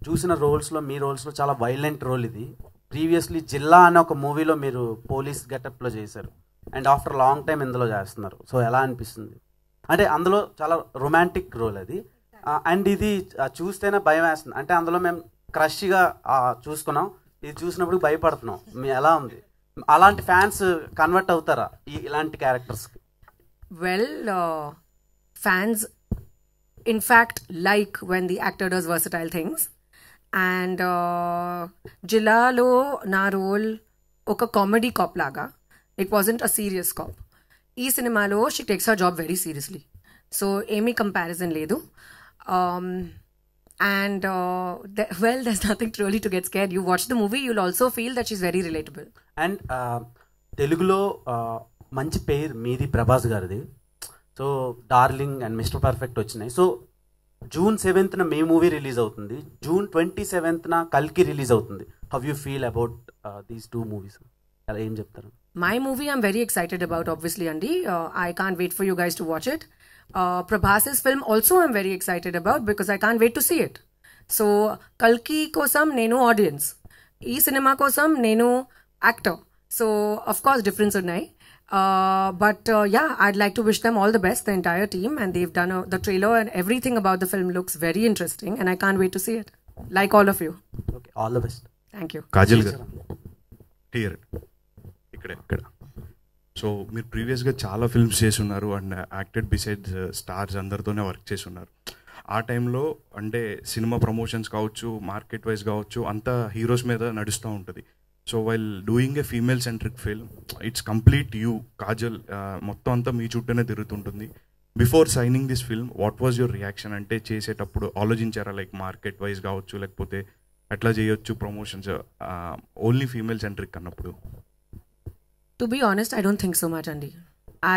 చూసిన రోల్స్లో మీ రోల్స్లో చాలా violent role ఇది. ప్రీవియస్లీ జిల్లా అనే ఒక మూవీలో మీరు పోలీస్ గెటప్లో చేశారు, అండ్ ఆఫ్టర్ లాంగ్ టైం ఇందులో చేస్తున్నారు. సో ఎలా అనిపిస్తుంది? అంటే అందులో చాలా రొమాంటిక్ రోల్ అది, అండ్ ఇది చూస్తేనే భయం వేస్తుంది. అంటే అందులో మేము క్రష్గా చూసుకున్నాం, ఇది చూసినప్పుడు భయపడుతున్నాం. మీ ఎలా ఉంది? అలాంటి ఫ్యాన్స్ కన్వర్ట్ అవుతారా ఇలాంటి క్యారెక్టర్స్కి? Well, fans in fact like when the actor does versatile things, and Jillalo na role oka comedy cop laga, it wasn't a serious cop. Ee cinema lo she takes her job very seriously, so emi comparison ledu. And well, there's nothing really to get scared. You watch the movie, you'll also feel that she's very relatable. And telugulo మంచి పేరు మీది, ప్రభాస్ గారిది. So darling and mister perfect వచ్చినాయి. So June 7th మీ movie release అవుతుంది, June 27th కల్కి release అవుతుంది. How you feel about these two movies? అలా ఏం చెప్తారు? My movie I'm very excited about, obviously, Andy. I can't wait for you guys to watch it. Prabhas's film also I'm very excited about because I can't wait to see it. So Kalki kosam nenu audience, ee cinema kosam nenu actor. So of course difference unnai. But yeah, I'd like to wish them all the best, the entire team, and they've done the trailer and everything about the film looks very interesting, and I can't wait to see it, like all of you. Okay, all the best. Thank you. Kajal garu here ikkada. So మీరు ప్రీవియస్గా చాలా films చేసి ఉన్నారు and acted besides stars అందరితోనే work చేసి ఉన్నారు. ఆ టైంలో అంటే సినిమా ప్రమోషన్స్ కావచ్చు, మార్కెట్ వైజ్ కావచ్చు, అంతా హీరోస్ మీద నడుస్తూ ఉంటుంది. So while doing a female centric film, it's complete you Kajal, మొత్తం అంతా మీ చుట్టూనే తిరుగుతుంటుంది. Before signing this film what was your reaction? అంటే చేసేటప్పుడు ఆలోచించారా లైక్ మార్కెట్ వైజ్ కావచ్చు, లేకపోతే ఎట్లా చేయొచ్చు ప్రమోషన్స్ ఓన్లీ ఫీమేల్ సెంట్రిక్ అన్నప్పుడు? To be honest, I don't think so much, Andy.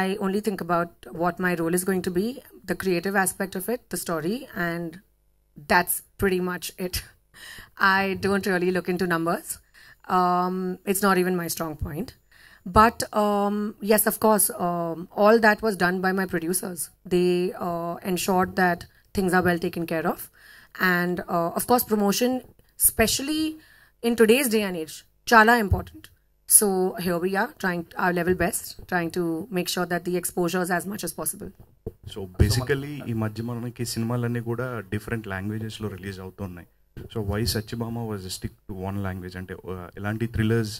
I only think about what my role is going to be, the creative aspect of it, the story, and that's pretty much it. I don't really look into numbers. It's not even my strong point. But yes, of course, all that was done by my producers. They ensured that things are well taken care of. And of course, promotion, especially in today's day and age, chala important. So here we are trying our level best, trying to make sure that the exposure is as much as possible. So basically ఈ మధ్య మనకి సినిమాలన్నీ కూడా different లాంగ్వేజెస్లో release అవుతున్నాయి. So why Satyabhama was stick to one language? అంటే ఇలాంటి thrillers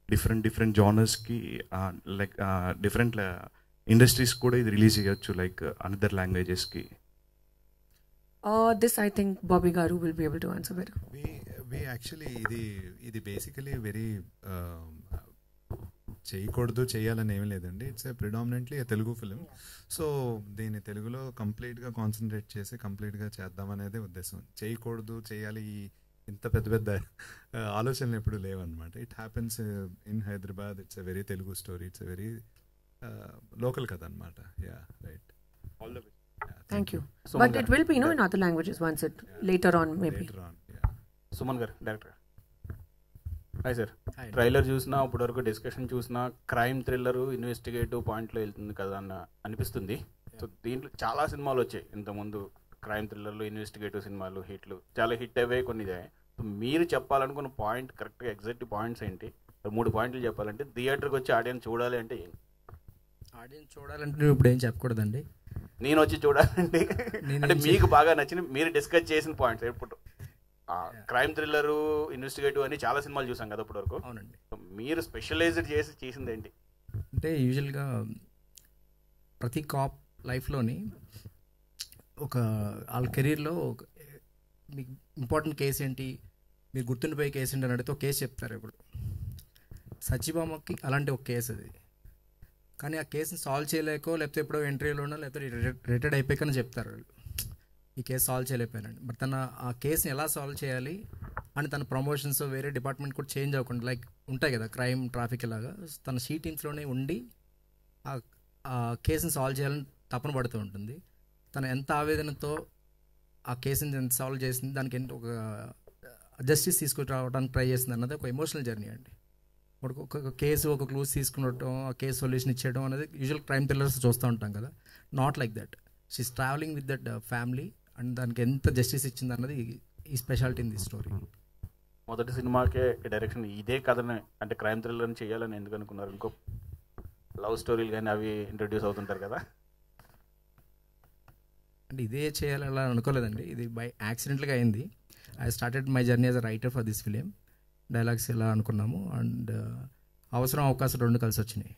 different జానర్స్కి లైక్ డిఫరెంట్ ఇండస్ట్రీస్ కూడా ఇది రిలీజ్ చేయొచ్చు లైక్ అనదర్ లాంగ్వేజెస్కి. This I think Bobby Garu will be able to answer better. We actually ఇది బేసికలీ వెరీ చేయకూడదు చేయాలని ఏమీ లేదండి. It's predominantly Telugu film. So దీన్ని తెలుగులో కంప్లీట్గా కాన్సన్ట్రేట్ చేసి కంప్లీట్గా చేద్దామనేదే ఉద్దేశం. చేయకూడదు చేయాలి ఇంత పెద్ద ఆలోచనలు ఎప్పుడు లేవన్నమాట. It happens in Hyderabad. It's a very Telugu story. It's a very local కథ అనమాట. Yeah right. All the best. Thank you. But it will be in other languages once it later on maybe. Suman గారు డైరెక్టర్. Hi sir. ట్రైలర్ చూసినా ఇప్పటివరకు discussion చూసినా crime thriller investigative పాయింట్లో వెళ్తుంది కదా అన్న అనిపిస్తుంది. సో దీంట్లో చాలా సినిమాలు వచ్చాయి ఇంతకుముందు, క్రైమ్ థ్రిల్లర్లు, ఇన్వెస్టిగేటివ్ సినిమాలు హిట్లు చాలా హిట్ అయ్యాయి, కొన్ని ఇదే. సో మీరు చెప్పాలనుకున్న పాయింట్ కరెక్ట్గా ఎగ్జాక్ట్ పాయింట్స్ ఏంటి? 3 పాయింట్లు చెప్పాలంటే థియేటర్కి వచ్చి ఆడియన్స్ చూడాలి అంటే ఏంటి? ఆడియన్స్ చూడాలంటే ఇప్పుడు ఏం చెప్పకూడదండి, నేను వచ్చి చూడాలంటే అంటే మీకు బాగా నచ్చిన మీరు డిస్కస్ చేసిన పాయింట్స్. ఇప్పుడు క్రైమ్ థ్రిల్లరు, ఇన్వెస్టిగేటివ్ అని చాలా సినిమాలు చూసాం కదా ఇప్పటి వరకు. అవునండి. మీరు స్పెషలైజ్డ్ చేసింది ఏంటి? అంటే యూజువల్గా ప్రతి కాప్ లైఫ్లోని ఒక వాళ్ళ కెరీర్లో మీకు ఇంపార్టెంట్ కేసు ఏంటి, మీరు గుర్తుండిపోయే కేసు ఏంటి అని అడిగితే ఒక కేసు చెప్తారు. ఇప్పుడు సత్యభామకి అలాంటి ఒక కేసు అది. కానీ ఆ కేసుని సాల్వ్ చేయలేకో, లేకపోతే ఎప్పుడో ఎంట్రీలోనో, లేకపోతే రిటైర్డ్ అయిపోయాకని చెప్తారు వాళ్ళు, ఈ కేసు సాల్వ్ చేయలేకపోయానండి. బట్ తన ఆ కేసుని ఎలా సాల్వ్ చేయాలి అని తన ప్రమోషన్స్ వేరే డిపార్ట్మెంట్ కూడా చేంజ్ అవ్వకుండా, లైక్ ఉంటాయి కదా క్రైమ్, ట్రాఫిక్ ఇలాగా, తన షీ టీమ్స్లోనే ఉండి ఆ కేసుని సాల్వ్ చేయాలని తపన పడుతూ ఉంటుంది. తను ఎంత ఆవేదనతో ఆ కేసుని ఎంత సాల్వ్ చేసింది, దానికి ఒక జస్టిస్ తీసుకురావడానికి ట్రై చేసింది అన్నది ఒక ఎమోషనల్ జర్నీ అండి. ఒక కేసు, ఒక క్లూస్ తీసుకునడం, ఆ కేసు సొల్యూషన్ ఇచ్చేయడం అనేది యూజువల్ క్రైమ్ థ్రిల్లర్స్ చూస్తూ ఉంటాం కదా. Not like that. She's travelling with that family and దానికి ఎంత జస్టిస్ ఇచ్చింది అన్నది ఈ స్పెషాలిటీ ఇన్ ది స్టోరీ. మొదటి సినిమాకే డైరెక్షన్ ఇదే కథని అంటే క్రైమ్ థ్రిల్లర్ని చేయాలని ఎందుకు అనుకున్నారు? ఇంకో లవ్ స్టోరీలు కానీ అవి ఇంట్రడ్యూస్ అవుతుంటారు కదా. అంటే ఇదే చేయాలని అలా అనుకోలేదండి, ఇది బై యాక్సిడెంట్గా అయింది. I started my journey as a writer for this film. Dialogues ఇలా అనుకున్నాము అండ్ అవసరం అవకాశం రెండు కలిసి వచ్చినాయి.